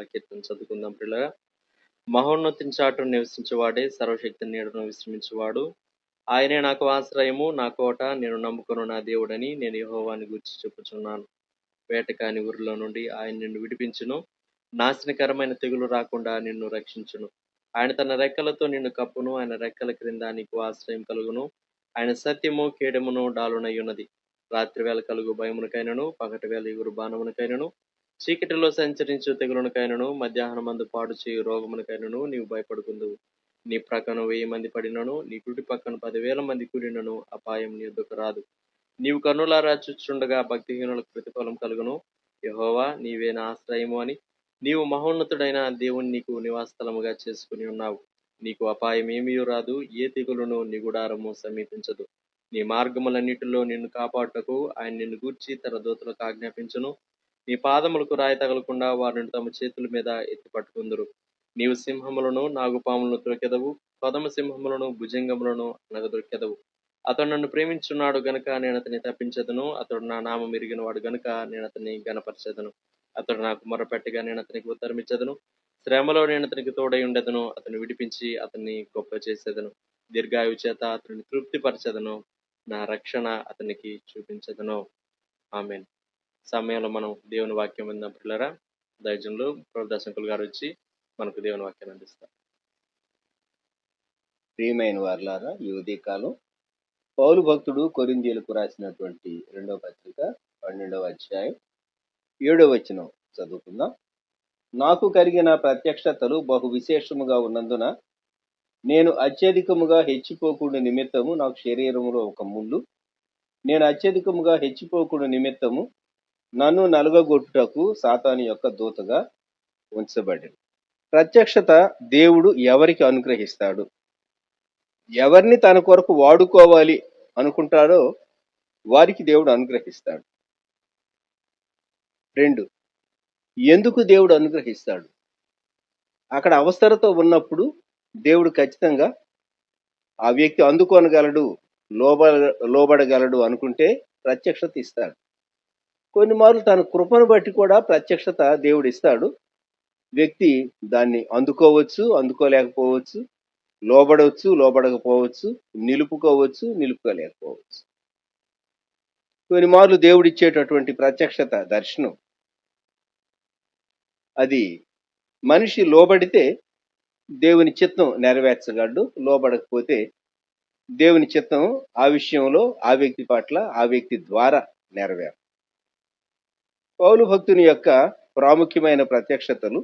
కీర్తన చదువుకుందాం పిల్లగా. మహోన్నతిని చాటును నివసించేవాడే, సర్వశక్తి నీడను విశ్రమించేవాడు. ఆయనే నాకు ఆశ్రయము, నా కోట, నేను నమ్ముకొను నా దేవుడని నేను యెహోవాని గూర్చి చెప్పుచున్నాను. వేటకాని ఊరిలో నుండి ఆయన నిన్ను విడిపించును, నాశనకరమైన తెగులు రాకుండా నిన్ను రక్షించును. ఆయన తన రెక్కలతో నిన్ను కప్పును, ఆయన రెక్కల క్రింద నీకు ఆశ్రయం కలుగును. ఆయన సత్యము కేడమును డాలునై ఉన్నది. రాత్రి వేళ కలుగు భయమునకైనను, పగటి వేళ ఎగురు బాణమునకైనను, చీకటిలో సంచరించు తెగులునకైనను, మధ్యాహ్నమందు పాడు చేయు రోగమునకైనను నీవు భయపడుకుందువు. నీ ప్రక్కన 1000 మంది పడినను, నీ కుడి పక్కన 10,000 మంది కూడినను అపాయం నీ యొద్దకు రాదు. నీవు కన్నులారా చూచుచుండగా భక్తిహీనులకు ప్రతిఫలం కలుగును. యెహోవా నీవే నా ఆశ్రయము అని నీవు మహోన్నతుడైన దేవుని నీకు నివాసస్థలముగా చేసుకుని ఉన్నావు. నీకు అపాయం ఏమీ రాదు, ఏ తెగులును నీ గుడారము సమీపించదు. నీ మార్గములన్నిటిలో నిన్ను కాపాడుటకు ఆయన నిన్ను గూర్చి తన దూతలకు ఆజ్ఞాపించును. నీ పాదములకు రాయి తగలకుండా వారిని తమ చేతుల మీద ఎత్తి పట్టుకుందురు. నీవు సింహములను, నాగుపాములను త్రొక్కెదవు, కొదమ సింహములను, భుజంగములను అనగదొక్కెదవు. అతడు నన్ను ప్రేమించున్నాడు గనుక నేను అతన్ని తప్పించెదను. అతడు నా నామం ఎరిగిన వాడు గనుక నేను అతన్ని గణపరచెదను. అతడు నాకు మొరపెట్టగా నేను అతనికి ఉత్తరమిచ్చెదను. శ్రమలో నేను అతనికి తోడై ఉండెదను. అతన్ని విడిపించి అతన్ని గొప్ప చేసేదను. దీర్ఘాయువు చేత అతన్ని తృప్తిపరచెదను. నా రక్షణ అతనికి చూపించెదను. ఆమేన్. సమయంలో మనం దేవుని వాక్యం విందాం పిల్లరా. దైవజనులు ప్రదర్శకులు గారు వచ్చి మనకు దేవుని వాక్యాన్ని అందిస్తారు. ప్రియమైన వారలారా, ఈ ఉదయకాలం పౌలు భక్తుడు కొరింథీయులకు రాసినటువంటి 2వ పత్రిక 12వ అధ్యాయం 7వ వచనం చదువుకుందాం. నాకు కలిగిన ప్రత్యక్షతలు బహు విశేషముగా ఉన్నందున నేను అత్యధికముగా హెచ్చిపోకుండా నిమిత్తము నాకు శరీరములో ఒక ముళ్ళు, నేను అత్యధికముగా హెచ్చిపోకుండా నిమిత్తము నన్ను నలుగగొట్టుటకు సాతాను యొక్క దూతగా ఉంచబడింది. ప్రత్యక్షత దేవుడు ఎవరికి అనుగ్రహిస్తాడు, ఎవరిని తన కొరకు వాడుకోవాలి అనుకుంటాడో వారికి దేవుడు అనుగ్రహిస్తాడు. 2, ఎందుకు దేవుడు అనుగ్రహిస్తాడు? అక్కడ అవసరతో ఉన్నప్పుడు దేవుడు ఖచ్చితంగా ఆ వ్యక్తి అందుకోనగలడు, లోబడగలడు అనుకుంటే ప్రత్యక్షత ఇస్తాడు. కొన్ని మార్లు తన కృపను బట్టి కూడా ప్రత్యక్షత దేవుడు ఇస్తాడు. వ్యక్తి దాన్ని అందుకోవచ్చు, అందుకోలేకపోవచ్చు, లోబడవచ్చు, లోబడకపోవచ్చు, నిలుపుకోవచ్చు, నిలుపుకోలేకపోవచ్చు. కొన్ని మార్లు దేవుడు ఇచ్చేటటువంటి ప్రత్యక్షత దర్శనం అది మనిషి లోబడితే దేవుని చిత్తం నెరవేర్చగలడు, లోబడకపోతే దేవుని చిత్తం ఆ విషయంలో ఆ వ్యక్తి పట్ల ఆ వ్యక్తి ద్వారా నెరవేరు. పౌలు భక్తుని యొక్క ప్రాముఖ్యమైన ప్రత్యక్షతలు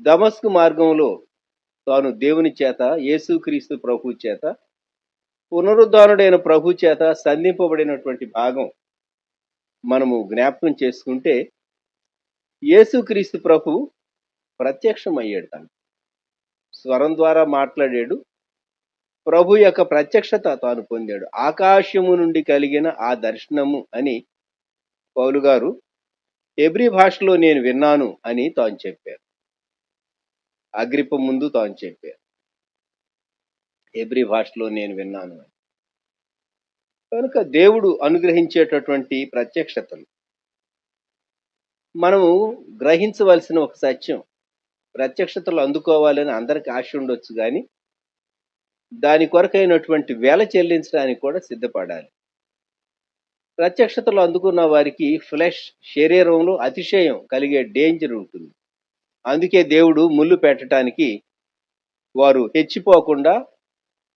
దమస్కు మార్గంలో తాను దేవుని చేత, యేసుక్రీస్తు ప్రభు చేత, పునరుద్ధానుడైన ప్రభు చేత సంధింపబడినటువంటి భాగం మనము జ్ఞాపకం చేసుకుంటే, యేసుక్రీస్తు ప్రభు ప్రత్యక్షమయ్యాడు. తను స్వరం ద్వారా మాట్లాడాడు. ప్రభు యొక్క ప్రత్యక్షత తాను పొందాడు. ఆకాశము నుండి కలిగిన ఆ దర్శనము అని పౌలు గారు హెబ్రీ భాషలో నేను విన్నాను అని తాను చెప్పారు. అగ్రిప్ప ముందు తాను చెప్పారు, హెబ్రీ భాషలో నేను విన్నాను అని. కనుక దేవుడు అనుగ్రహించేటటువంటి ప్రత్యక్షతలు మనము గ్రహించవలసిన ఒక సత్యం. ప్రత్యక్షతలు అందుకోవాలని అందరికి ఆశ ఉండొచ్చు, కానీ దాని కొరకైనటువంటి వేల చెల్లించడానికి కూడా సిద్ధపడాలి. ప్రత్యక్షతలు అందుకున్న వారికి ఫ్లెష్, శరీరంలో అతిశయం కలిగే డేంజర్ ఉంటుంది. అందుకే దేవుడు ముళ్ళు పెట్టడానికి, వారు హెచ్చిపోకుండా,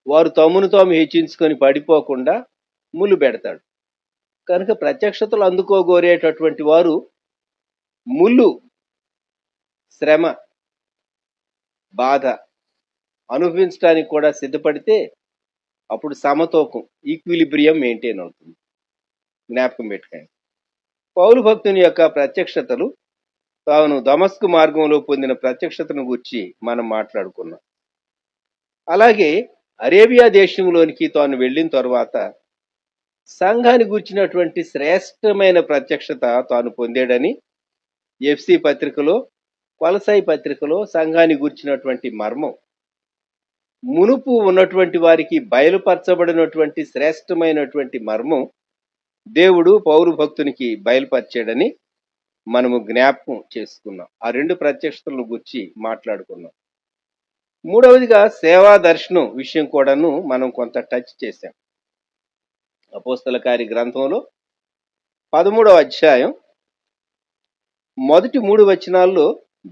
వారు తమ్మును తాము హెచ్చించుకొని పడిపోకుండా ముళ్ళు పెడతాడు. కనుక ప్రత్యక్షతలు అందుకోగోరేటటువంటి వారు ముళ్ళు, శ్రమ, బాధ అనుభవించడానికి కూడా సిద్ధపడితే అప్పుడు సమతూకం, ఈక్విలిబ్రియం మెయింటైన్ అవుతుంది. జ్ఞాపకం పెట్టుకోండి. పౌలు భక్తుని యొక్క ప్రత్యక్షతలు, తాను దమస్కు మార్గంలో పొందిన ప్రత్యక్షతను గురించి మనం మాట్లాడుకున్నాం. అలాగే అరేబియా దేశంలోనికి తాను వెళ్ళిన తర్వాత సంఘాన్ని గుర్చినటువంటి శ్రేష్టమైన ప్రత్యక్షత తాను పొందాడని ఎఫ్సి పత్రికలో, కొలసాయి పత్రికలో సంఘాన్ని గుర్చినటువంటి మర్మం, మునుపు ఉన్నటువంటి వారికి బయలుపరచబడినటువంటి శ్రేష్టమైనటువంటి మర్మం దేవుడు పౌరు భక్తునికి బయలుపరిచాడని మనము జ్ఞాపకం చేసుకున్నాం. ఆ 2 ప్రత్యక్షతలను గురించి మాట్లాడుకున్నాం. మూడవదిగా సేవా దర్శనం విషయం కూడాను మనం కొంత టచ్ చేశాం. అపోస్తల కార్య గ్రంథంలో 13వ అధ్యాయం మొదటి 3 వచనాల్లో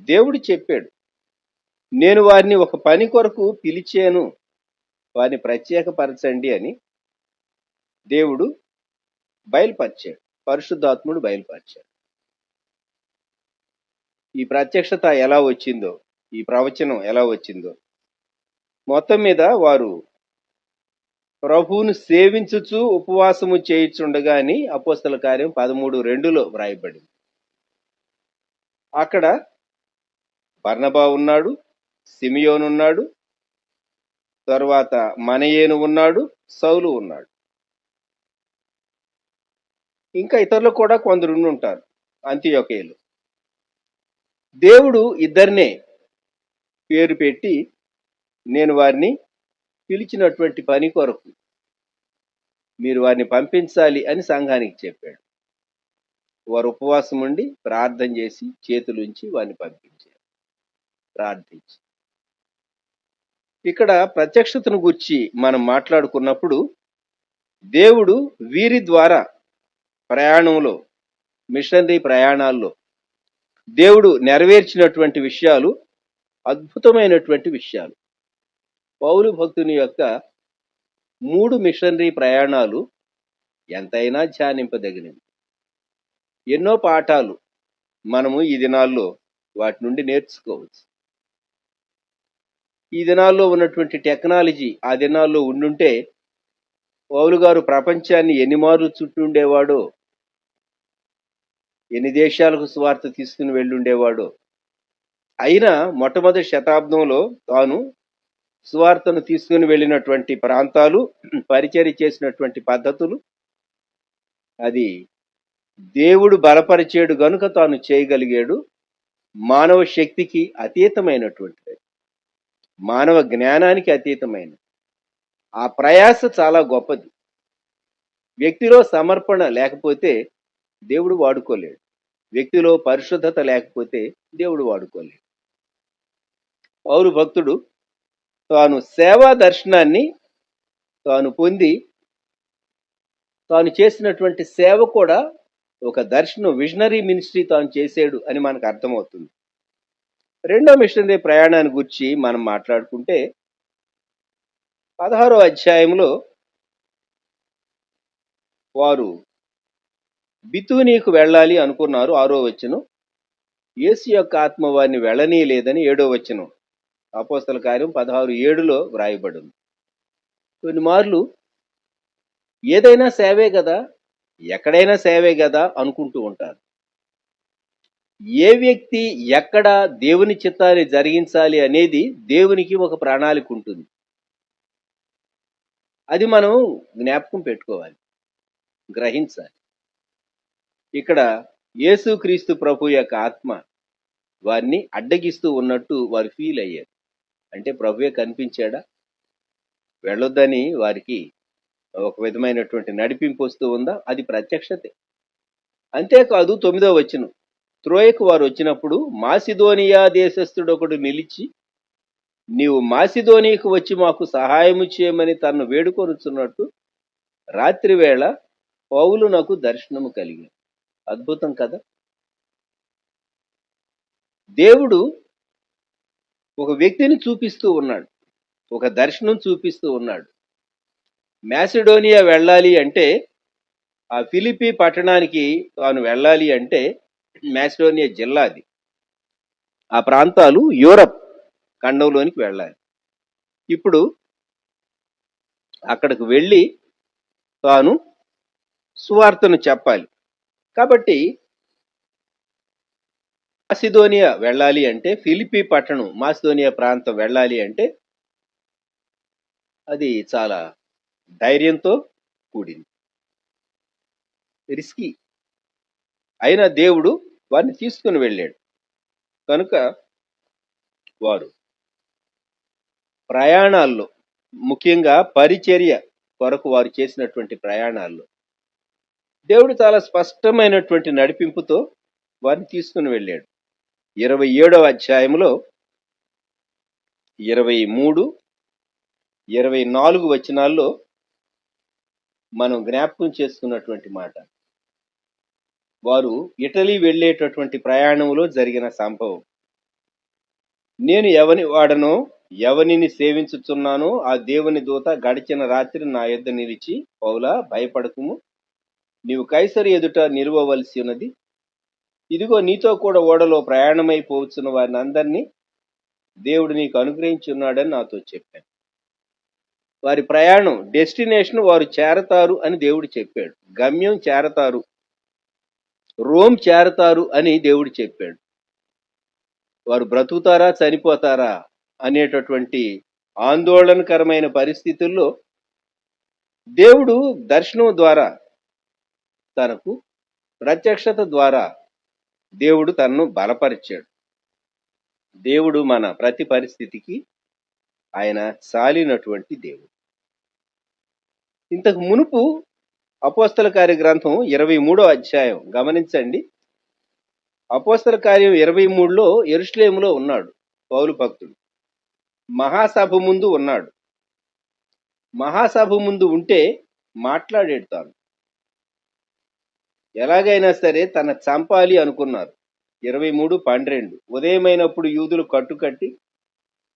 దేవుడు చెప్పాడు, నేను వారిని ఒక పని కొరకు పిలిచాను, వారిని ప్రత్యేకపరచండి అని దేవుడు బయలుపరిచాడు. పరిశుద్ధాత్ముడు బయలుపరిచాడు. ఈ ప్రత్యక్షత ఎలా వచ్చిందో, ఈ ప్రవచనం ఎలా వచ్చిందో, మొత్తం మీద వారు ప్రభువును సేవించుచు ఉపవాసము చేయుచుండగా అని అపోస్తల కార్యం 13:2లో వ్రాయబడింది. అక్కడ బర్నబా ఉన్నాడు, సిమియోను ఉన్నాడు, తర్వాత మనయేను ఉన్నాడు, సౌలు ఉన్నాడు. ఇంకా ఇతరులు కూడా కొందరు ఉంటారు, అంతియోకేయులు. దేవుడు ఇద్దరినే పేరు పెట్టి నేను వారిని పిలిచినటువంటి పని కొరకు మీరు వారిని పంపించాలి అని సంఘానికి చెప్పాడు. వారు ఉపవాసం ఉండి ప్రార్థన చేసి చేతులుంచి వారిని పంపించారు, ప్రార్థించి. ఇక్కడ ప్రత్యక్షతను గురించి మనం మాట్లాడుకున్నప్పుడు దేవుడు వీరి ద్వారా ప్రయాణంలో, మిషనరీ ప్రయాణాల్లో దేవుడు నెరవేర్చినటువంటి విషయాలు అద్భుతమైనటువంటి విషయాలు. పౌలు భక్తుని యొక్క 3 మిషనరీ ప్రయాణాలు ఎంతైనా ధ్యానింపదగినవి. ఎన్నో పాఠాలు మనము ఈ దినాల్లో వాటి నుండి నేర్చుకోవచ్చు. ఈ దినాల్లో ఉన్నటువంటి టెక్నాలజీ ఆ దినాల్లో ఉండుంటే పౌలు గారు ప్రపంచాన్ని ఎన్ని మార్లు చుట్టుండేవాడో, ఎన్ని దేశాలకు సువార్త తీసుకుని వెళ్ళుండేవాడో. అయినా మొట్టమొదటి శతాబ్దంలో తాను సువార్తను తీసుకుని వెళ్ళినటువంటి ప్రాంతాలు, పరిచర్య చేసినటువంటి పద్ధతులు, అది దేవుడు బలపరిచేడు గనుక తాను చేయగలిగాడు. మానవ శక్తికి అతీతమైనటువంటిది, మానవ జ్ఞానానికి అతీతమైనది. ఆ ప్రయాస చాలా గొప్పది. వ్యక్తిలో సమర్పణ లేకపోతే దేవుడు వాడుకోలేడు. వ్యక్తిలో పరిశుద్ధత లేకపోతే దేవుడు వాడుకోలేడు. పౌలు భక్తుడు తాను సేవా దర్శనాన్ని తాను పొంది తాను చేసినటువంటి సేవ కూడా ఒక దర్శనం, విజనరీ మినిస్ట్రీ తాను చేశాడు అని మనకు అర్థమవుతుంది. రెండో మిషనరీ ప్రయాణాన్ని గురించి మనం మాట్లాడుకుంటే 16వ అధ్యాయంలో వారు బితూనీకు వెళ్ళాలి అనుకున్నారు. 6వ వచనం, యేసు యొక్క ఆత్మ వారిని వెళ్ళనీయలేదని 7వ వచనం అపోస్తల కార్యం 16:7లో వ్రాయబడింది. కొన్ని మార్లు ఏదైనా సేవే కదా, ఎక్కడైనా సేవే కదా అనుకుంటూ ఉంటారు. ఏ వ్యక్తి ఎక్కడ దేవుని చిత్తాన్ని జరిగించాలి అనేది దేవునికి ఒక ప్రణాళిక ఉంటుంది. అది మనం జ్ఞాపకం పెట్టుకోవాలి, గ్రహించాలి. ఇక్కడ యేసుక్రీస్తు ప్రభు యొక్క ఆత్మ వారిని అడ్డగిస్తూ ఉన్నట్టు వారు ఫీల్ అయ్యారు. అంటే ప్రభువే కనిపించాడా? వెళ్ళొద్దని వారికి ఒక విధమైనటువంటి నడిపింపు వస్తూ ఉందా? అది ప్రత్యక్షతే. అంతేకాదు 9వ వచనం, త్రోయకు వారు వచ్చినప్పుడు మాసిదోనియా దేశస్థుడు ఒకడు నిలిచి, నీవు మాసిదోనియాకు వచ్చి మాకు సహాయము చేయమని తనను వేడుకొనుచున్నట్టు రాత్రి వేళ పౌలు నాకు దర్శనము కలిగింది. అద్భుతం కదా! దేవుడు ఒక వ్యక్తిని చూపిస్తూ ఉన్నాడు, ఒక దర్శనం చూపిస్తూ ఉన్నాడు. మాసిడోనియా వెళ్ళాలి అంటే, ఆ ఫిలిప్పీ పట్టణానికి తాను వెళ్ళాలి అంటే, మాసిడోనియా జిల్లా అది, ఆ ప్రాంతాలు యూరప్ ఖండంలోనికి వెళ్ళాలి. ఇప్పుడు అక్కడికి వెళ్ళి తాను సువార్తను చెప్పాలి. కాబట్టి మాసిదోనియా వెళ్ళాలి అంటే, ఫిలిప్పీ పట్టణం మాసిదోనియా ప్రాంతం వెళ్ళాలి అంటే అది చాలా ధైర్యంతో కూడింది, రిస్కీ. అయినా దేవుడు వారిని తీసుకుని వెళ్ళాడు. కనుక వారు ప్రయాణాల్లో, ముఖ్యంగా పరిచర్య కొరకు వారు చేసినటువంటి ప్రయాణాల్లో దేవుడు చాలా స్పష్టమైనటువంటి నడిపింపుతో వారిని తీసుకుని వెళ్ళాడు. 27వ అధ్యాయంలో 23, 24 వచనాల్లో మనం జ్ఞాపకం చేసుకున్నటువంటి మాట. వారు ఇటలీ వెళ్ళేటటువంటి ప్రయాణంలో జరిగిన సంభవం. నేను ఎవని వాడనో, ఎవనిని సేవించుచున్నానో ఆ దేవుని దూత గడిచిన రాత్రి నా యొద్ద నిలిచి, పౌలా, భయపడకుము, నీవు కైసరు ఎదుట నిలువవలసి ఉన్నది. ఇదిగో నీతో కూడా ఓడలో ప్రయాణమైపోవచ్చున్న వారిని అందరినీ దేవుడు నీకు అనుగ్రహించి ఉన్నాడని నాతో చెప్పాను. వారి ప్రయాణం డెస్టినేషన్ వారు చేరతారు అని దేవుడు చెప్పాడు. గమ్యం చేరతారు, రోమ్ చేరతారు అని దేవుడు చెప్పాడు. వారు బ్రతుకుతారా చనిపోతారా అనేటటువంటి ఆందోళనకరమైన పరిస్థితుల్లో దేవుడు దర్శనం ద్వారా, తనకు ప్రత్యక్షత ద్వారా దేవుడు తనను బలపరిచాడు. దేవుడు మన ప్రతి పరిస్థితికి ఆయన చాలినటువంటి దేవుడు. ఇంతకు మునుపు అపోస్తల కార్య గ్రంథం 23వ అధ్యాయం గమనించండి. అపోస్తల కార్యం 23లో యెరూషలేములో ఉన్నాడు పౌలు భక్తుడు. మహాసభ ముందు ఉన్నాడు. మహాసభ ముందు ఉంటే మాట్లాడాడు. తాను ఎలాగైనా సరే తన చంపాలి అనుకున్నారు. 23:12 ఉదయమైనప్పుడు యూదులు కట్టుకట్టి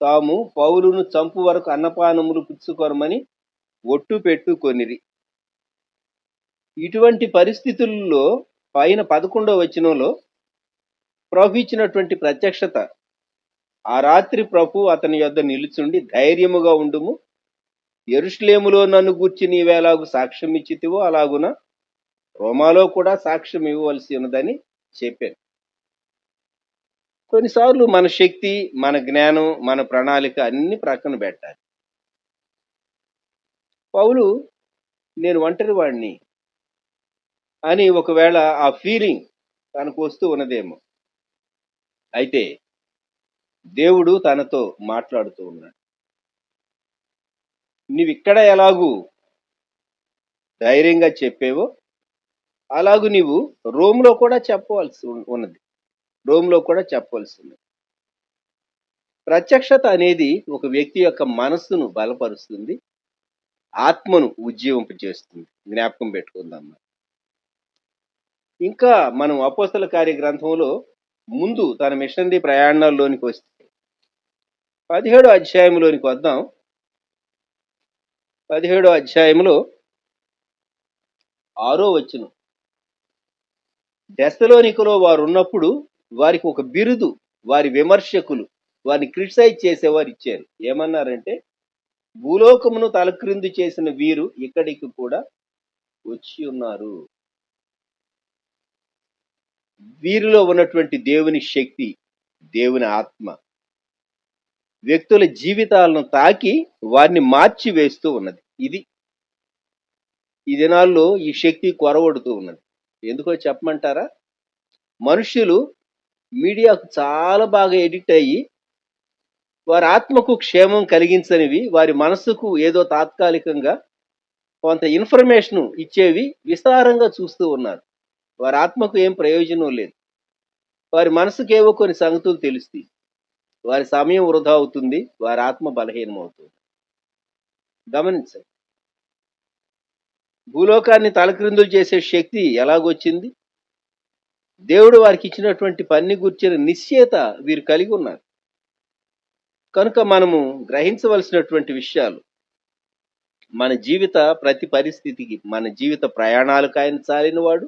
తాము పౌలును చంపు వరకు అన్నపానములు పుచ్చుకొనమని ఒట్టు పెట్టుకొనిరి. ఇటువంటి పరిస్థితుల్లో పైన 11వ వచనంలో ప్రభు ఇచ్చినటువంటి ప్రత్యక్షత, ఆ రాత్రి ప్రభు అతని యొద్ద నిలుచుండి, ధైర్యముగా ఉండుము, యెరూషలేములో నన్ను గూర్చి నీవేలాగు సాక్ష్యం ఇచ్చితివో అలాగున రోమాలో కూడా సాక్ష్యం ఇవ్వవలసి ఉన్నదని చెప్పాను. కొన్నిసార్లు మన శక్తి, మన జ్ఞానం, మన ప్రణాళిక అన్ని ప్రక్కన పెట్టాలి. పౌలు నేను ఒంటరి వాడిని అని ఒకవేళ ఆ ఫీలింగ్ తనకు వస్తూ ఉన్నదేమో. అయితే దేవుడు తనతో మాట్లాడుతూ ఉన్నాడు. నీవిక్కడ ఎలాగూ ధైర్యంగా చెప్పేవో అలాగూ నీవు రోమ్లో కూడా చెప్పవలసి ఉన్నది. రోమ్లో కూడా చెప్పవలసి ఉన్నది. ప్రత్యక్షత అనేది ఒక వ్యక్తి యొక్క మనస్సును బలపరుస్తుంది, ఆత్మను ఉజ్జీవింపజేస్తుంది. జ్ఞాపకం పెట్టుకుందాం. ఇంకా మనం అపోస్తల కార్య గ్రంథంలో ముందు తన మిషనరీ ప్రయాణాల్లోనికి వస్తే 17వ అధ్యాయంలోనికి వద్దాం. 17వ అధ్యాయంలో 6వ వచనం. దెస్సలోనికలో వారు ఉన్నప్పుడు వారికి ఒక బిరుదు వారి విమర్శకులు, వారిని క్రిటిసైజ్ చేసేవారు ఇచ్చారు. ఏమన్నారంటే, భూలోకమును తలక్రిందు చేసిన వీరు ఇక్కడికి కూడా వచ్చి ఉన్నారు. వీరిలో ఉన్నటువంటి దేవుని శక్తి, దేవుని ఆత్మ వ్యక్తుల జీవితాలను తాకి వారిని మార్చి వేస్తూ ఉన్నది. ఈ దినాల్లో ఈ శక్తి కొరవడుతూ ఉన్నది. ఎందుకో చెప్పమంటారా? మనుష్యులు మీడియాకు చాలా బాగా ఎడిక్ట్ అయ్యి వారి ఆత్మకు క్షేమం కలిగించనివి, వారి మనస్సుకు ఏదో తాత్కాలికంగా కొంత ఇన్ఫర్మేషన్ ఇచ్చేవి విస్తారంగా చూస్తూ ఉన్నారు. వారి ఆత్మకు ఏం ప్రయోజనం లేదు. వారి మనసుకు ఏవో కొన్ని సంగతులు తెలుస్తాయి. వారి సమయం వృధా అవుతుంది, వారి ఆత్మ బలహీనం అవుతుంది. గమనించండి. భూలోకాన్ని తలక్రిందులు చేసే శక్తి ఎలాగొచ్చింది? దేవుడు వారికి ఇచ్చినటువంటి పని గుర్చిన నిశ్చయత వీరు కలిగి ఉన్నారు. కనుక మనము గ్రహించవలసినటువంటి విషయాలు, మన జీవిత ప్రతి పరిస్థితికి, మన జీవిత ప్రయాణాలకు ఆయన చాలిన వాడు,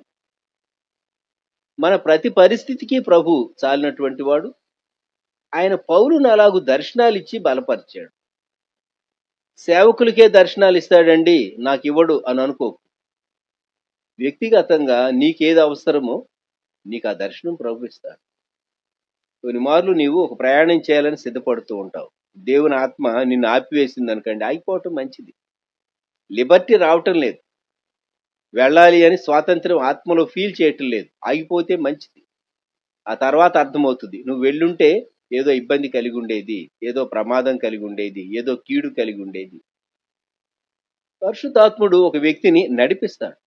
మన ప్రతి పరిస్థితికి ప్రభు చాలినటువంటి వాడు. ఆయన పౌలును అలాగూ దర్శనాలు ఇచ్చి బలపరిచాడు. సేవకులకే దర్శనాలు ఇస్తాడండి, నాకు ఇవ్వడు అని అనుకోకు. వ్యక్తిగతంగా నీకేది అవసరమో నీకు ఆ దర్శనం ప్రభు ఇస్తాడు. కొన్ని మార్లు నీవు ఒక ప్రయాణం చేయాలని సిద్ధపడుతూ ఉంటావు. దేవుని ఆత్మ నిన్ను ఆపివేసింది అనుకోండి, ఆగిపోవటం మంచిది. లిబర్టీ రావటం లేదు. వెళ్ళాలి అని స్వాతంత్రం ఆత్మలో ఫీల్ చేయటం లేదు. ఆగిపోతే మంచిది. ఆ తర్వాత అర్థమవుతుంది, నువ్వు వెళ్ళుంటే ఏదో ఇబ్బంది కలిగి ఉండేది, ఏదో ప్రమాదం కలిగి ఉండేది, ఏదో కీడు కలిగి ఉండేది. పరిశుద్ధాత్ముడు ఒక వ్యక్తిని నడిపిస్తాడు.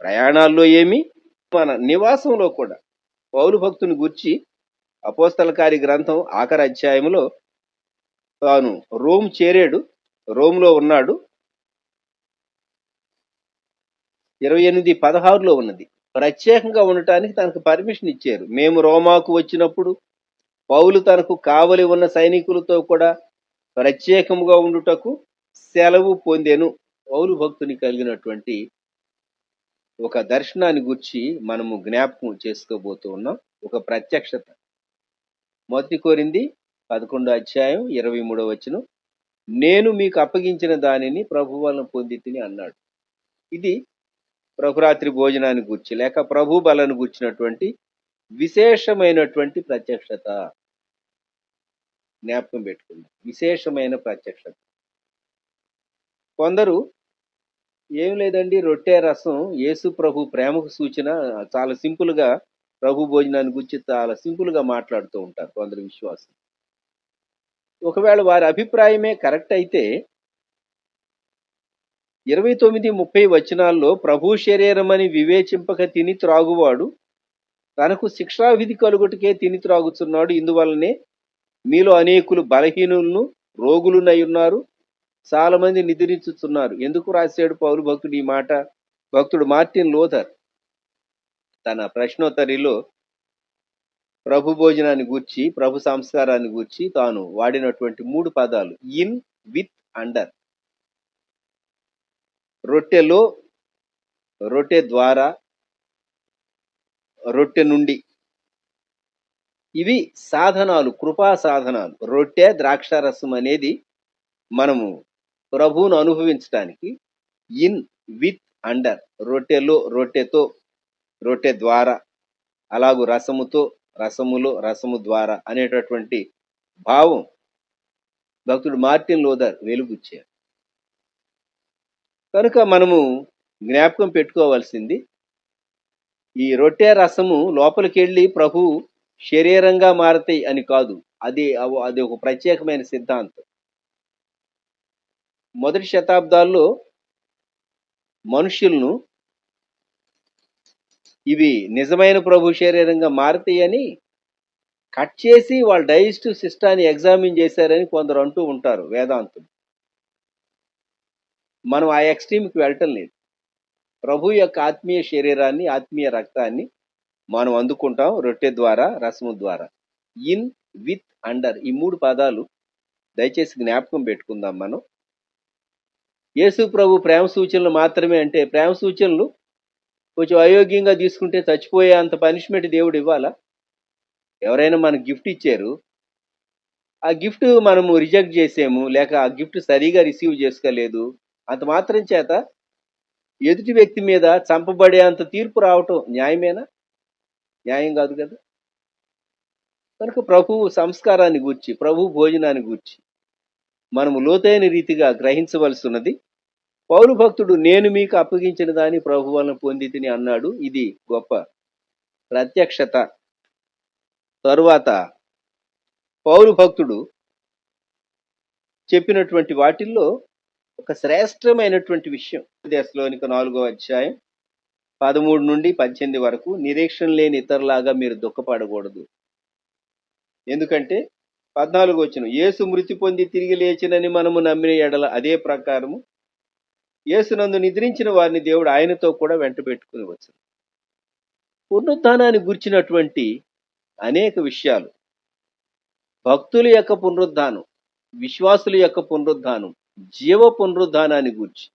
ప్రయాణాల్లో ఏమి, మన నివాసంలో కూడా పౌలు భక్తుని గురించి అపోస్తల కార్య గ్రంథం ఆఖరి అధ్యాయంలో తాను రోమ్ చేరాడు, రోమ్లో ఉన్నాడు. 28:16 ఉన్నది. ప్రత్యేకంగా ఉండటానికి తనకు పర్మిషన్ ఇచ్చారు. మేము రోమాకు వచ్చినప్పుడు పౌలు తనకు కావలి ఉన్న సైనికులతో కూడా ప్రత్యేకముగా ఉండుటకు సెలవు పొందెను. పౌలు భక్తుని కలిగినటువంటి ఒక దర్శనాన్ని గురించి మనము జ్ఞాపకం చేసుకోబోతూ ఉన్నాం. ఒక ప్రత్యక్షత. 1 కొరింథీ 11:23 నేను మీకు అప్పగించిన దానిని ప్రభు వలన పొందితిని అన్నాడు. ఇది ప్రభురాత్రి భోజనాన్ని గురించి లేక ప్రభు బలను గుర్చినటువంటి విశేషమైనటువంటి ప్రత్యక్షత. జ్ఞాపకం పెట్టుకుందాం, విశేషమైన ప్రత్యక్షత. కొందరు ఏం లేదండి, రొట్టె రసం యేసు ప్రభు ప్రేమకు సూచన, చాలా సింపుల్ గా ప్రభు భోజనాన్ని గురించి చాలా సింపుల్ గా మాట్లాడుతూ ఉంటారు కొందరు విశ్వాసం. ఒకవేళ వారి అభిప్రాయమే కరెక్ట్ అయితే 29-30 ప్రభు శరీరమని వివేచింపక తిని త్రాగువాడు తనకు శిక్షావిధి కలుగుటకే తిని త్రాగుతున్నాడు. ఇందువల్లనే మీలో అనేకులు బలహీనులను రోగులునై ఉన్నారు, చాలా మంది నిద్రించుతున్నారు. ఎందుకు రాశాడు పౌలు భక్తుడు ఈ మాట? భక్తుడు మార్టిన్ లూథర్ తన ప్రశ్నోత్తరిలో ప్రభు భోజనాన్ని గూర్చి, ప్రభు సంస్కారాన్ని గూర్చి తాను వాడినటువంటి 3 పదాలు ఇన్, విత్, అండర్. రొట్టెలో, రొట్టె ద్వారా, రొట్టె నుండి. ఇవి సాధనాలు, కృపా సాధనాలు. రొట్టె, ద్రాక్షారసం అనేది మనము ప్రభువును అనుభవించడానికి. In, with, under. రొట్టెలో, రొట్టెతో, రొట్టె ద్వారా, అలాగూ రసముతో, రసములో, రసము ద్వారా అనేటటువంటి భావం భక్తుడు మార్టిన్ లూథర్ వెలుగుచ్చారు. కనుక మనము జ్ఞాపకం పెట్టుకోవాల్సింది, ఈ రొట్టె రసము లోపలికి వెళ్ళి ప్రభు శరీరంగా మారతాయి అని కాదు. అది ఒక ప్రత్యేకమైన సిద్ధాంతం. మొదటి శతాబ్దాల్లో మనుషులను ఇవి నిజమైన ప్రభు శరీరంగా మారతాయి అని కట్ చేసి వాళ్ళ డైజెస్టివ్ సిస్టాన్ని ఎగ్జామిన్ చేశారని కొందరు అంటూ ఉంటారు వేదాంతులు. మనం ఆ ఎక్స్ట్రీమ్కి వెళ్ళటం లేదు. ప్రభు యొక్క ఆత్మీయ శరీరాన్ని, ఆత్మీయ రక్తాన్ని మనం అందుకుంటాం రొట్టె ద్వారా, రసము ద్వారా. ఇన్, విత్, అండర్, ఈ 3 పదాలు దయచేసి జ్ఞాపకం పెట్టుకుందాం. మనం యేసు ప్రభు ప్రేమ సూచనలు మాత్రమే అంటే, ప్రేమ సూచనలు కొంచెం అయోగ్యంగా తీసుకుంటే చచ్చిపోయే అంత పనిష్మెంట్ దేవుడు ఇవ్వాలా? ఎవరైనా మనకు గిఫ్ట్ ఇచ్చారు, ఆ గిఫ్ట్ మనము రిజెక్ట్ చేసాము, లేక ఆ గిఫ్ట్ సరిగా రిసీవ్ చేసుకోలేదు, అంత మాత్రం చేత ఎదుటి వ్యక్తి మీద చంపబడే అంత తీర్పు రావటం న్యాయమేనా? న్యాయం కాదు కదా. కనుక ప్రభు సంస్కారాన్ని గూర్చి, ప్రభు భోజనాన్ని గూర్చి మనము లోతైన రీతిగా గ్రహించవలసి ఉన్నది. పౌలు భక్తుడు నేను మీకు అప్పగించిన దాన్ని ప్రభు వలన పొందితిని అన్నాడు. ఇది గొప్ప ప్రత్యక్షత. తరువాత పౌలు భక్తుడు చెప్పినటువంటి వాటిల్లో ఒక శ్రేష్టమైనటువంటి విషయం, దశలోనిక 4:13-18 వరకు, నిరీక్షణ లేని ఇతరులాగా మీరు దుఃఖపడకూడదు. ఎందుకంటే 14 యేసు మృతి పొంది తిరిగి లేచినని మనము నమ్మిన ఎడల అదే ప్రకారము యేసునందు నిద్రించిన వారిని దేవుడు ఆయనతో కూడా వెంట పెట్టుకుని వచ్చు. పునరుద్ధానాన్ని గుర్చినటువంటి అనేక విషయాలు, భక్తుల యొక్క పునరుద్ధానం, విశ్వాసుల యొక్క పునరుద్ధానం, జీవ పునరుద్ధానాన్ని గూర్చి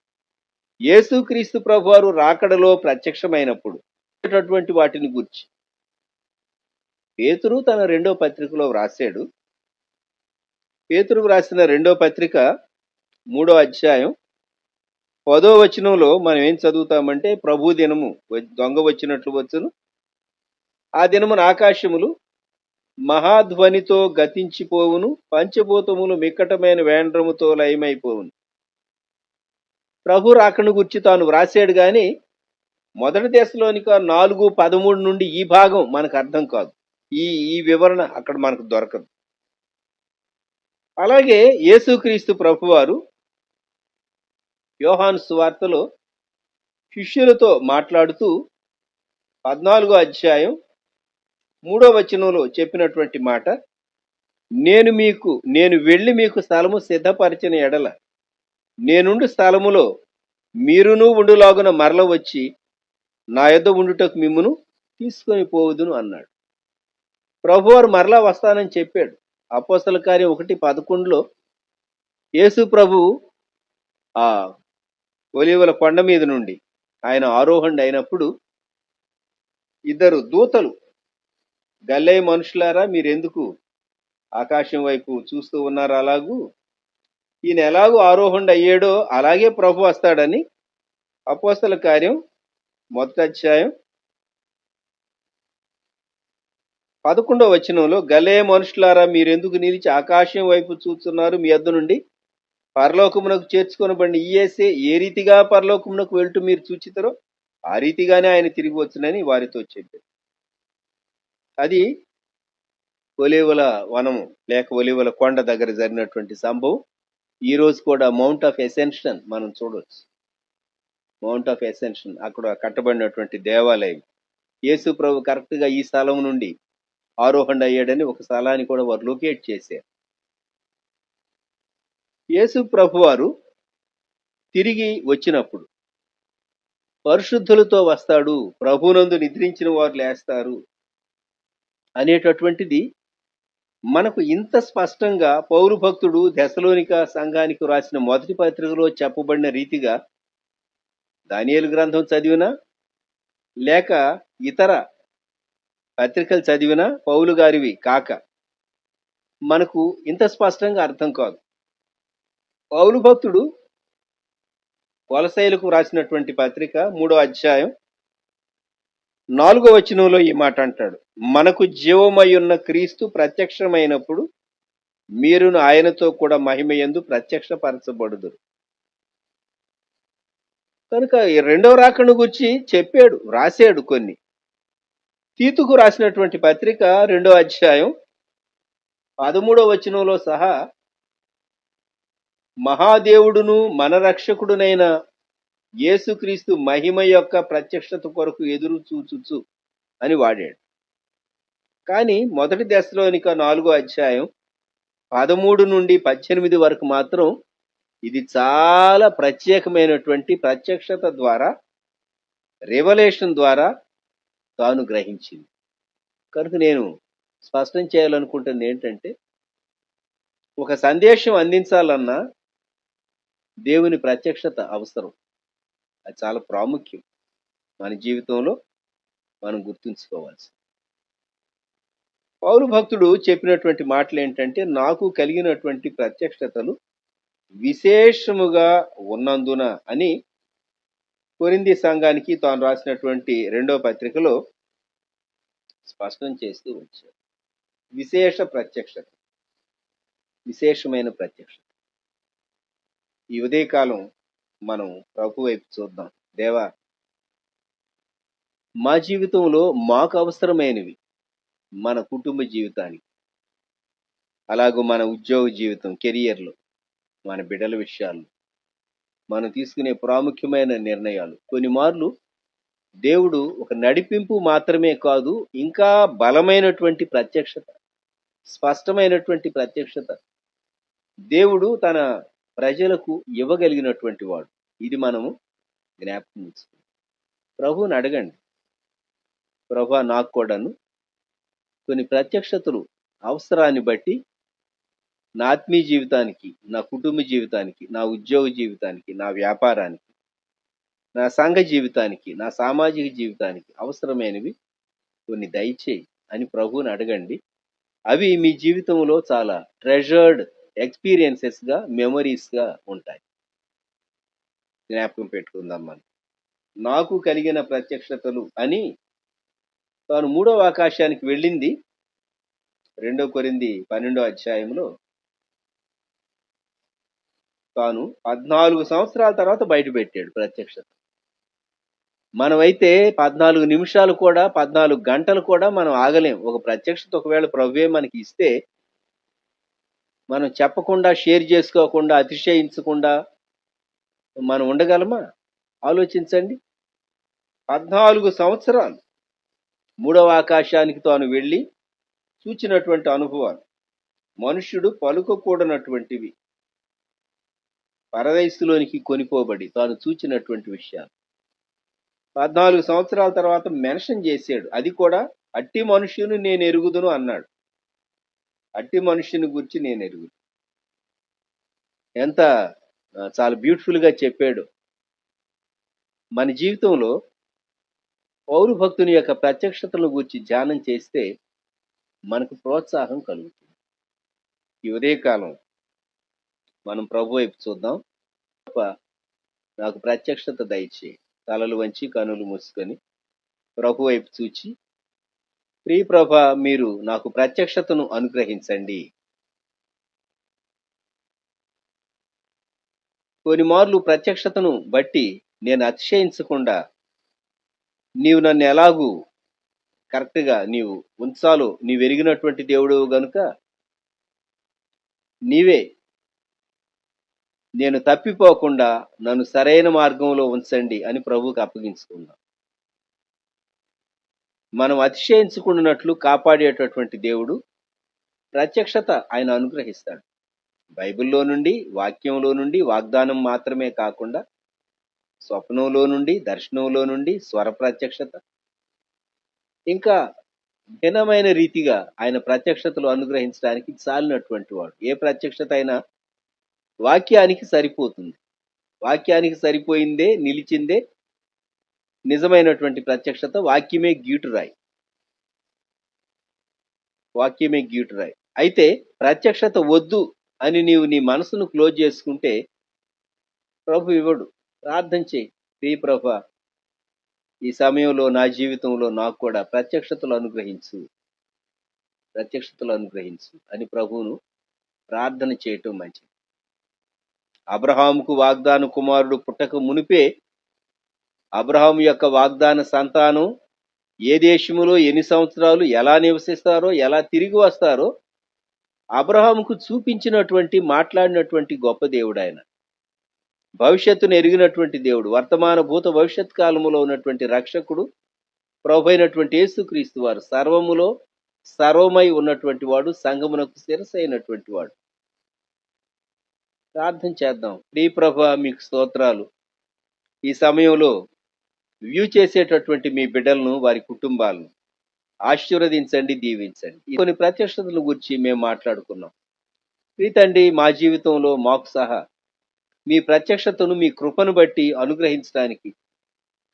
యేసుక్రీస్తు ప్రభువారు రాకడలో ప్రత్యక్షమైనప్పుడు వాటిని గూర్చి పేతురు తన 2వ పత్రికలో వ్రాసాడు. పేతురు వ్రాసిన 2వ పత్రిక 3వ అధ్యాయం 10వ వచనంలో మనం ఏం చదువుతామంటే, ప్రభు దినము దొంగ వచ్చినట్లు వచ్చును, ఆ దినమున ఆకాశములు మహాధ్వనితో గతించిపోవును, పంచభూతములు మిక్కటమైన వేండ్రముతో లయమైపోవును. ప్రభు రాకను గురించి తాను వ్రాసాడు, కానీ మొదటి దశలోనిక 4:13 నుండి ఈ భాగం మనకు అర్థం కాదు. ఈ వివరణ అక్కడ మనకు దొరకదు. అలాగే యేసుక్రీస్తు ప్రభువారు యోహాను సువార్తలో శిష్యులతో మాట్లాడుతూ 14వ అధ్యాయం 3వ వచనంలో చెప్పినటువంటి మాట, నేను వెళ్ళి మీకు స్థలము సిద్ధపరిచిన ఎడల నేనుండు స్థలములో మీరును ఉండులాగున మరల వచ్చి నా యొద్ద ఉండుటకు మిమ్మును తీసుకొని పోవుదును అన్నాడు. ప్రభువారు మరలా వస్తానని చెప్పాడు. అపోస్తల కార్యం 1:11 యేసు ప్రభువు ఆ ఒలీవల కొండ మీద నుండి ఆయన ఆరోహణ అయినప్పుడు ఇద్దరు దూతలు, గలిలయ మనుషులారా మీరెందుకు ఆకాశం వైపు చూస్తూ ఉన్నారు? అలాగూ ఈయన ఎలాగూ ఆరోహణ అయ్యాడో అలాగే ప్రభు వస్తాడని అపోస్తల కార్యం 1:11 వచనంలో, గలిలయ మనుషులారా మీరెందుకు నిలిచి ఆకాశం వైపు చూస్తున్నారు? మీ యొద్ద నుండి పరలోకమునకు చేర్చుకొనబడిన ఈ యేసే ఏ రీతిగా పరలోకమునకు వెళ్తూ మీరు చూచితారో ఆ రీతిగానే ఆయన తిరిగి వచ్చునని వారితో చెప్పారు. అది ఒలీవల వనము లేక ఒలీవల కొండ దగ్గర జరిగినటువంటి సంభవం. ఈ రోజు కూడా మౌంట్ ఆఫ్ ఎసెన్షన్ మనం చూడవచ్చు. మౌంట్ ఆఫ్ ఎసెన్షన్ అక్కడ కట్టబడినటువంటి దేవాలయం. యేసు ప్రభు కరెక్ట్ గా ఈ స్థలం నుండి ఆరోహణ అయ్యాడని ఒక స్థలాన్ని కూడా వారు లొకేట్ చేశారు. యేసు ప్రభు వారు తిరిగి వచ్చినప్పుడు పరిశుద్ధులతో వస్తాడు, ప్రభునందు నిద్రించిన వారు లేస్తారు అనేటటువంటిది మనకు ఇంత స్పష్టంగా పౌలు భక్తుడు దెసలోనిక సంఘానికి రాసిన మొదటి పత్రికలో చెప్పబడిన రీతిగా దానియేలు గ్రంథం చదివినా లేక ఇతర పత్రికలు చదివినా పౌలు గారివి కాక మనకు ఇంత స్పష్టంగా అర్థం కాదు. పౌలు భక్తుడు కొలసైలకు రాసినటువంటి పత్రిక 3వ అధ్యాయం 4వ వచనంలో ఈ మాట అంటాడు, మనకు జీవమై ఉన్న క్రీస్తు ప్రత్యక్షమైనప్పుడు మీరును ఆయనతో కూడా మహిమయందు ప్రత్యక్షపరచబడుదురు. కనుక ఈ రెండవ రాకను గురించి చెప్పాడు, రాశాడు కొన్ని. తీతుకు రాసినటువంటి పత్రిక 2వ అధ్యాయం 13వ వచనంలో సహా మహాదేవుడును మన రక్షకుడునైన యేసుక్రీస్తు మహిమ యొక్క ప్రత్యక్షత కొరకు ఎదురు చూచుచు అని వాడాడు. కానీ మొదటి దశలోనిక 4వ అధ్యాయం 13 నుండి 18 వరకు మాత్రం ఇది చాలా ప్రత్యేకమైనటువంటి ప్రత్యక్షత ద్వారా, రెవల్యూషన్ ద్వారా తాను గ్రహించింది. కనుక నేను స్పష్టం చేయాలనుకుంటుంది ఏంటంటే, ఒక సందేశం అందించాలన్నా దేవుని ప్రత్యక్షత అవసరం. అది చాలా ప్రాముఖ్యం మన జీవితంలో మనం గుర్తుంచుకోవాల్సి. పౌలు భక్తుడు చెప్పినటువంటి మాటలు ఏంటంటే, నాకు కలిగినటువంటి ప్రత్యక్షతలు విశేషముగా ఉన్నందున అని కొరింథీ సంఘానికి తాను రాసినటువంటి 2వ పత్రికలో స్పష్టం చేస్తూ వచ్చాడు. విశేష ప్రత్యక్షత, విశేషమైన ప్రత్యక్షత. ఈ ఉదయకాలం మనం ప్రభు వైపు చూద్దాం. దేవా, మా జీవితంలో మాకు అవసరమైనవి, మన కుటుంబ జీవితానికి, అలాగూ మన ఉద్యోగ జీవితం, కెరియర్లో, మన బిడ్డల విషయాలు, మనం తీసుకునే ప్రాముఖ్యమైన నిర్ణయాలు, కొన్ని మార్లు దేవుడు ఒక నడిపింపు మాత్రమే కాదు, ఇంకా బలమైనటువంటి ప్రత్యక్షత, స్పష్టమైనటువంటి ప్రత్యక్షత దేవుడు తన ప్రజలకు ఇవ్వగలిగినటువంటి వాడు. ఇది మనము జ్ఞాపకం ఉంచుకోవాలి. ప్రభువుని అడగండి, ప్రభువా నాకు కూడాను కొన్ని ప్రత్యక్షతలు అవసరాన్ని బట్టి నా ఆత్మీయ జీవితానికి, నా కుటుంబ జీవితానికి, నా ఉద్యోగ జీవితానికి, నా వ్యాపారానికి, నా సంఘ జీవితానికి, నా సామాజిక జీవితానికి అవసరమైనవి కొన్ని దయచేయి అని ప్రభువుని అడగండి. అవి మీ జీవితంలో చాలా ట్రెజర్డ్ ఎక్స్పీరియన్సెస్ గా, మెమరీస్ గా ఉంటాయి. జ్ఞాపకం పెట్టుకుందాం మనం. నాకు కలిగిన ప్రత్యక్షతలు అని తాను 3వ ఆకాశానికి వెళ్ళింది 2 కొరింథీ 12వ అధ్యాయంలో తాను 14 సంవత్సరాల తర్వాత బయట పెట్టాడు ప్రత్యక్షత. మనమైతే 14 నిమిషాలు కూడా, 14 గంటలు కూడా మనం ఆగలేం. ఒక ప్రత్యక్షత ఒకవేళ ప్రభువే మనకి ఇస్తే మనం చెప్పకుండా, షేర్ చేసుకోకుండా, అతిశయించకుండా మనం ఉండగలమా? ఆలోచించండి. 14 సంవత్సరాలు మూడవ ఆకాశానికి తాను వెళ్ళి చూచినటువంటి అనుభవాలు, మనుష్యుడు పలుకకూడనటువంటివి, పరదైసులోనికి కొనిపోబడి తాను చూచినటువంటి విషయాలు 14 సంవత్సరాల తర్వాత మెన్షన్ చేశాడు. అది కూడా అట్టి మనుష్యుని నేను ఎరుగుదును అన్నాడు. అట్టి మనుష్యుని గురించి నేను ఎరుగుదు. ఎంత చాలా బ్యూటిఫుల్ గా చెప్పాడు. మన జీవితంలో పౌరు భక్తుని యొక్క ప్రత్యక్షతలను గురించి ధ్యానం చేస్తే మనకు ప్రోత్సాహం కలుగుతుంది. ఈ ఉదయకాలం మనం ప్రభు వైపు చూద్దాం. నాకు ప్రత్యక్షత దయచేయి. తలలు వంచి కనులు మూసుకొని ప్రభు వైపు చూచి, ప్రియ ప్రభా, మీరు నాకు ప్రత్యక్షతను అనుగ్రహించండి. కొన్ని మార్లు ప్రత్యక్షతను బట్టి నేను అతిశయించకుండా నీవు నన్ను ఎలాగూ కరెక్ట్గా నీవు ఉంచాలో నీవు ఎరిగినటువంటి దేవుడు గనుక నీవే నేను తప్పిపోకుండా నన్ను సరైన మార్గంలో ఉంచండి అని ప్రభువుకి అప్పగించుకుందాం. మనం అతిశయించుకున్నట్లు కాపాడేటటువంటి దేవుడు ప్రత్యక్షత ఆయన అనుగ్రహిస్తాడు. బైబిల్లో నుండి, వాక్యంలో నుండి వాగ్దానం మాత్రమే కాకుండా స్వప్నంలో నుండి, దర్శనంలో నుండి స్వర ప్రత్యక్షత, ఇంకా భిన్నమైన రీతిగా ఆయన ప్రత్యక్షతలు అనుగ్రహించడానికి చాలినటువంటి వాడు. ఏ ప్రత్యక్షత అయినా వాక్యానికి సరిపోతుంది. వాక్యానికి సరిపోయిందే, నిలిచిందే నిజమైనటువంటి ప్రత్యక్షత. వాక్యమే గీటురాయి. వాక్యమే గీటురాయి. అయితే ప్రత్యక్షత వద్దు అని నీవు నీ మనసును క్లోజ్ చేసుకుంటే ప్రభు ఇవ్వడు. ప్రార్థన చేయి, ప్రియ ప్రభా, ఈ సమయంలో నా జీవితంలో నాకు కూడా ప్రత్యక్షతలు అనుగ్రహించు, ప్రత్యక్షతలు అనుగ్రహించు అని ప్రభువును ప్రార్థన చేయటం మంచిది. అబ్రహాముకు వాగ్దాన కుమారుడు పుట్టక మునిపే అబ్రహాము యొక్క వాగ్దాన సంతానం ఏ దేశములో ఎన్ని సంవత్సరాలు ఎలా నివసిస్తారో, ఎలా తిరిగి వస్తారో అబ్రహాముకు చూపించినటువంటి, మాట్లాడినటువంటి గొప్ప దేవుడు ఆయన. భవిష్యత్తును ఎరిగినటువంటి దేవుడు, వర్తమాన భూత భవిష్యత్ కాలములో ఉన్నటువంటి రక్షకుడు ప్రభు అయినటువంటి యేసుక్రీస్తు వారు సర్వములో సర్వమై ఉన్నటువంటి వాడు, సంఘమునకు శిరస్సు అయినటువంటి వాడు. ప్రార్థన చేద్దాం. ప్రియ ప్రభు, మీకు స్తోత్రాలు. ఈ సమయంలో వ్యూ చేసేటటువంటి మీ బిడ్డలను, వారి కుటుంబాలను ఆశీర్వదించండి, దీవించండి. కొన్ని ప్రత్యక్షతల గురించి మేము మాట్లాడుకున్నాం. ప్రియ తండ్రి, మా జీవితంలో మాకు సహా మీ ప్రత్యక్షతను, మీ కృపను బట్టి అనుగ్రహించడానికి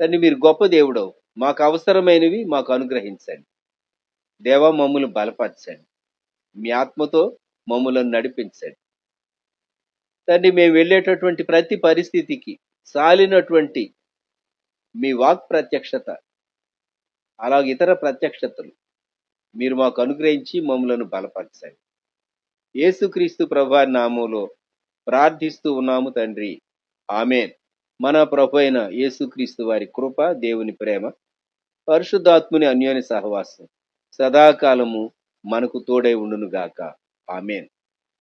తండ్రి మీరు గొప్ప దేవుడవు. మాకు అవసరమైనవి మాకు అనుగ్రహించండి. దేవా, మమ్మల్ని బలపరచండి. మీ ఆత్మతో మమ్మల్ని నడిపించండి తండ్రి. మేము వెళ్ళేటటువంటి ప్రతి పరిస్థితికి సాలినటువంటి మీ వాక్ ప్రత్యక్షత, అలాగే ఇతర ప్రత్యక్షతలు మీరు మాకు అనుగ్రహించి మమ్మలను బలపరచండి. యేసుక్రీస్తు ప్రభువు నామములో ప్రార్థిస్తూ ఉన్నాము తండ్రి, ఆమేన్. మన ప్రభు అయిన యేసుక్రీస్తు వారి కృప, దేవుని ప్రేమ, పరిశుద్ధాత్ముని అన్యోన్య సహవాసం సదాకాలము మనకు తోడై ఉండును గాక. ఆమేన్.